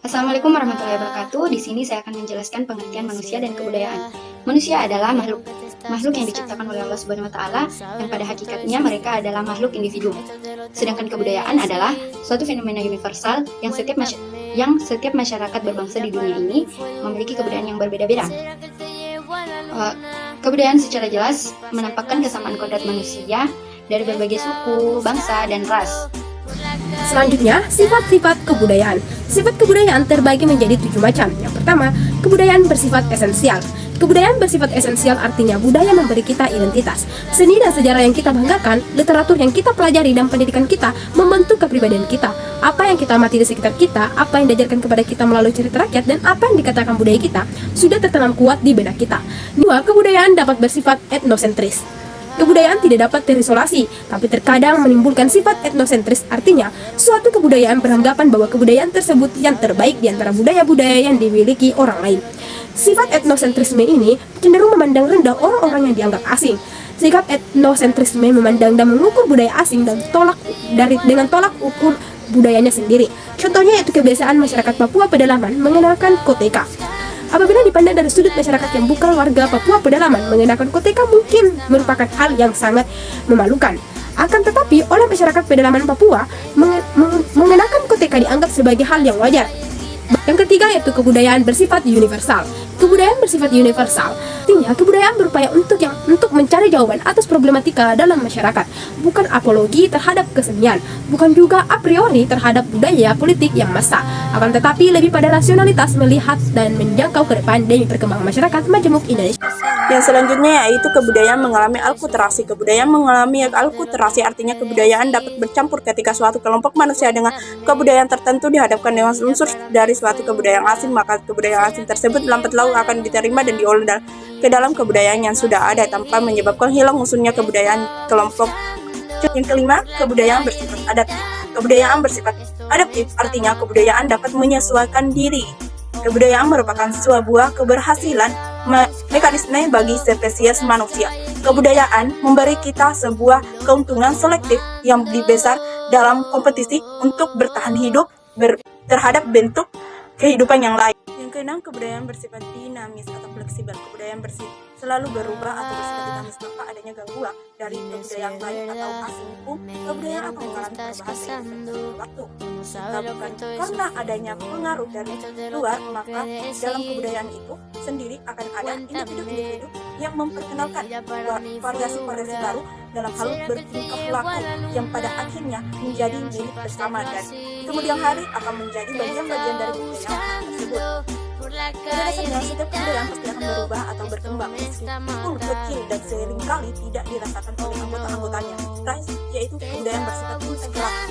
Assalamualaikum warahmatullahi wabarakatuh. Di sini saya akan menjelaskan pengertian manusia dan kebudayaan. Manusia adalah makhluk yang diciptakan oleh Allah Subhanahu wa taala yang pada hakikatnya mereka adalah makhluk individu. Sedangkan kebudayaan adalah suatu fenomena universal yang setiap masyarakat berbangsa di dunia ini memiliki kebudayaan yang berbeda-beda. Kebudayaan secara jelas menampakkan kesamaan kodrat manusia dari berbagai suku, bangsa, dan ras. Selanjutnya, sifat-sifat kebudayaan. Sifat kebudayaan terbagi menjadi 7 macam. Yang pertama, kebudayaan bersifat esensial. Kebudayaan bersifat esensial artinya budaya memberi kita identitas. Seni dan sejarah yang kita banggakan, literatur yang kita pelajari, dan pendidikan kita membentuk kepribadian kita. Apa yang kita amati di sekitar kita, apa yang diajarkan kepada kita melalui cerita rakyat, dan apa yang dikatakan budaya kita sudah tertanam kuat di benak kita. 2. Kebudayaan dapat bersifat etnosentris. Kebudayaan tidak dapat terisolasi, tapi terkadang menimbulkan sifat etnosentris, artinya suatu kebudayaan beranggapan bahwa kebudayaan tersebut yang terbaik di antara budaya-budaya yang dimiliki orang lain. Sifat etnosentrisme ini cenderung memandang rendah orang-orang yang dianggap asing. Sikap etnosentrisme memandang dan mengukur budaya asing dan dengan tolak ukur budayanya sendiri. Contohnya yaitu kebiasaan masyarakat Papua pedalaman mengenakan koteka. Apabila dipandang dari sudut masyarakat yang bukan warga Papua pedalaman, mengenakan koteka mungkin merupakan hal yang sangat memalukan. Akan tetapi, oleh masyarakat pedalaman Papua, mengenakan koteka dianggap sebagai hal yang wajar. Yang ketiga yaitu kebudayaan bersifat universal. Kebudayaan bersifat universal artinya kebudayaan berupaya untuk mencari jawaban atas problematika dalam masyarakat, bukan apologi terhadap kesenian, bukan juga a priori terhadap budaya politik yang masak, akan tetapi lebih pada rasionalitas melihat dan menjangkau ke depan demi perkembangan masyarakat majemuk Indonesia. Yang selanjutnya yaitu kebudayaan mengalami alkulturasi. Kebudayaan mengalami alkulturasi artinya kebudayaan dapat bercampur ketika suatu kelompok manusia dengan kebudayaan tertentu dihadapkan dengan unsur dari suatu kebudayaan asing, maka kebudayaan asing tersebut lambat laun akan diterima dan diolah ke dalam kebudayaan yang sudah ada tanpa menyebabkan hilang unsurnya kebudayaan kelompok. Yang kelima, kebudayaan bersifat adaptif. Kebudayaan bersifat adaptif artinya kebudayaan dapat menyesuaikan diri. Kebudayaan merupakan sebuah keberhasilan mekanisme bagi spesies manusia. Kebudayaan memberi kita sebuah keuntungan selektif yang lebih besar dalam kompetisi untuk bertahan hidup terhadap bentuk kehidupan yang lain. Yang keenam, kebudayaan bersifat dinamis atau fleksibel. Kebudayaan selalu berubah atau bersifat dinamis tanpa adanya gangguan dari kebudayaan lain atau asing pun kebudayaan akan mengalami perubahan seiring waktu. Jika bukan karena adanya pengaruh dari luar, maka dalam kebudayaan itu sendiri akan ada individu-individu yang memperkenalkan variasi-variasi baru dalam hal bertingkah laku yang pada akhirnya menjadi milik bersama dan kemudian hari akan menjadi bagian-bagian dari kebudayaan tersebut. Pada dasarnya, setiap kebudayaan pasti akan berubah atau berkembang meskipun kecil dan seringkali tidak dirasakan oleh anggota-anggotanya. Terakhir, yaitu kebudayaan bersifat integrasi.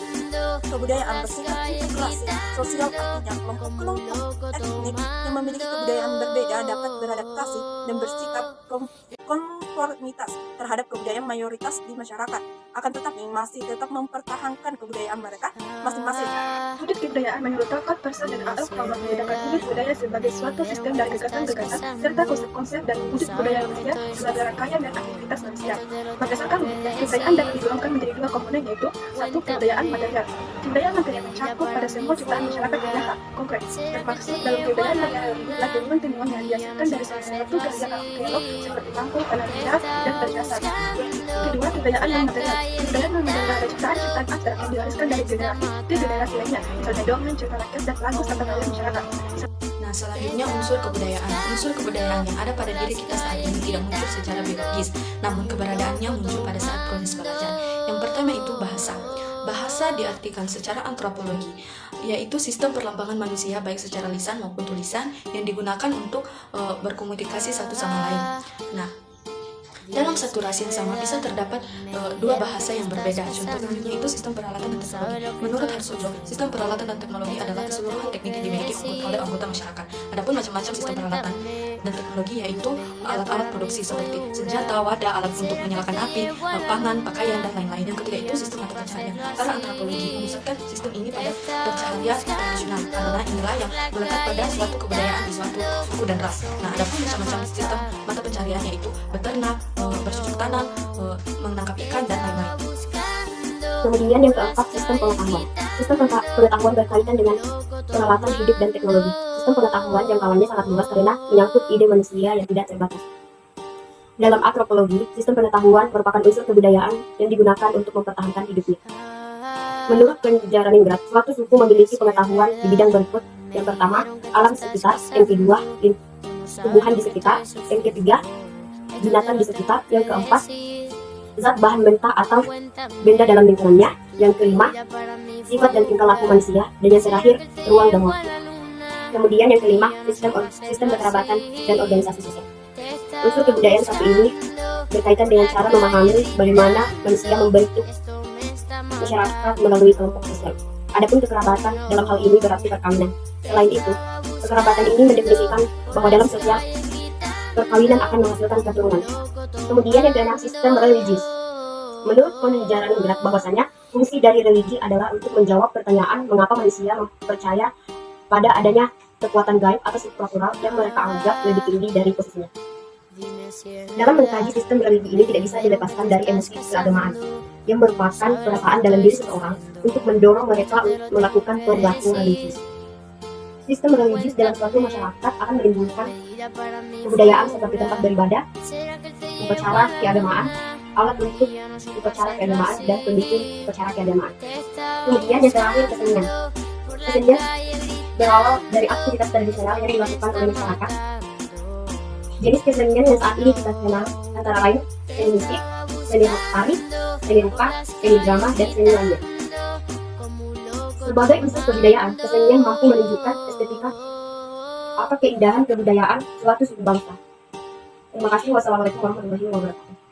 Kebudayaan bersifat integrasi sosial artinya kelompok-kelompok etnik yang memiliki kebudayaan berbeda dapat beradaptasi dan bersikap konformitas terhadap kebudayaan mayoritas di masyarakat, akan tetapi masih tetap mempertahankan kebudayaan mereka masing-masing. Wujud kebudayaan menurut tokoh Person dan A.F. Kamal membedakan wujud budaya sebagai suatu sistem dan gagasan-gagasan serta konsep-konsep dan wujud budaya manusia sebagai rangkaian dan aktivitas manusia. Berdasarkan kebudayaan dapat digolongkan menjadi dua komponen yaitu satu, kebudayaan material. Kebudayaan material mencakup pada semua ciptaan masyarakat yang nyata, konkret. Termaksud dalam kebudayaan material ini adalah temuan-temuan yang dihasilkan dari salah satu karya arkeolog seperti bangku, alat benda, dan perhiasan. Kedua, kebudayaan non material. Kebudayaan non material adalah ciptaan-ciptaan abstrak yang diwariskan dari generasi ke generasi lainnya, misalnya dongeng, cerita rakyat, dan lagu serta karya masyarakat. Nah, selanjutnya unsur kebudayaan. Unsur kebudayaan yang ada pada diri kita saat ini tidak muncul secara biologis, namun keberadaannya muncul pada saat proses belajar. Yang pertama itu bahasa. Bahasa diartikan secara antropologi, yaitu sistem perlambangan manusia baik secara lisan maupun tulisan yang digunakan untuk berkomunikasi satu sama lain. Nah, dalam satu ras yang sama bisa terdapat dua bahasa yang berbeda. Contohnya itu sistem peralatan dan teknologi. Menurut Harsojo, sistem peralatan dan teknologi adalah keseluruhan teknik yang dimiliki oleh anggota masyarakat. Adapun macam-macam sistem peralatan dan teknologi yaitu alat-alat produksi seperti senjata, wadah, alat untuk menyalakan api, pangan, pakaian, dan lain-lain. Yang ketiga itu sistem mata pencaharian. Para antropologi memusatkan sistem ini pada pencaharian tradisional karena inilah yang melekat pada suatu kebudayaan di suatu suku dan ras. Nah, adapun macam-macam sistem mata pencaharian yaitu beternak, bercocok tanam, menangkap ikan, dan lain-lain. Kemudian yang keempat, sistem pengetahuan. Sistem pengetahuan berkaitan dengan peralatan hidup dan teknologi. Sistem pengetahuan jangkauannya sangat luas karena menyangkut ide manusia yang tidak terbatas. Dalam antropologi, sistem pengetahuan merupakan unsur kebudayaan yang digunakan untuk mempertahankan hidupnya. Menurut Penjara-Ningrat, suatu suku memiliki pengetahuan di bidang berikut. Yang pertama, alam sekitar. Yang kedua, tumbuhan di sekitar. Yang ketiga, binatang di sekitar. Yang keempat, zat bahan mentah atau benda dalam lingkungannya. Yang kelima, sifat dan tingkah laku manusia. Dan yang terakhir, ruang dan waktu. Kemudian yang kelima, sistem kekerabatan dan organisasi sosial. Unsur kebudayaan satu ini berkaitan dengan cara memahami bagaimana manusia membentuk masyarakat melalui kelompok sosial. Adapun kekerabatan dalam hal ini berarti perkawinan. Selain itu, kekerabatan ini mendefinisikan bahwa dalam sosial perkawinan akan menghasilkan keturunan. Kemudian yang keenam, sistem religius. Menurut Penjara-Ningrat bahwasanya fungsi dari religi adalah untuk menjawab pertanyaan mengapa manusia percaya pada adanya kekuatan gaib atau supranatural yang mereka anggap lebih tinggi dari posisinya. Dalam mengkaji sistem religi ini tidak bisa dilepaskan dari emosi keagamaan, yang merupakan perasaan dalam diri seseorang untuk mendorong mereka melakukan perilaku religius. Sistem religius dalam suatu masyarakat akan menimbulkan kebudayaan seperti tempat beribadah, upacara keagamaan, alat untuk upacara keagamaan, dan pendukung upacara keagamaan. Kemudian yang terakhir, kesenian. Kesenian berawal dari aktivitas tradisional yang dilakukan oleh masyarakat. Jenis kesenian yang saat ini kita kenal antara lain seni musik, seni tari, seni rupa, seni drama, dan seni lainnya. Sebagai unsur kebudayaan, kesenian mampu menunjukkan estetika atau keindahan kebudayaan suatu suku bangsa. Terima kasih. Wassalamualaikum warahmatullahi wabarakatuh.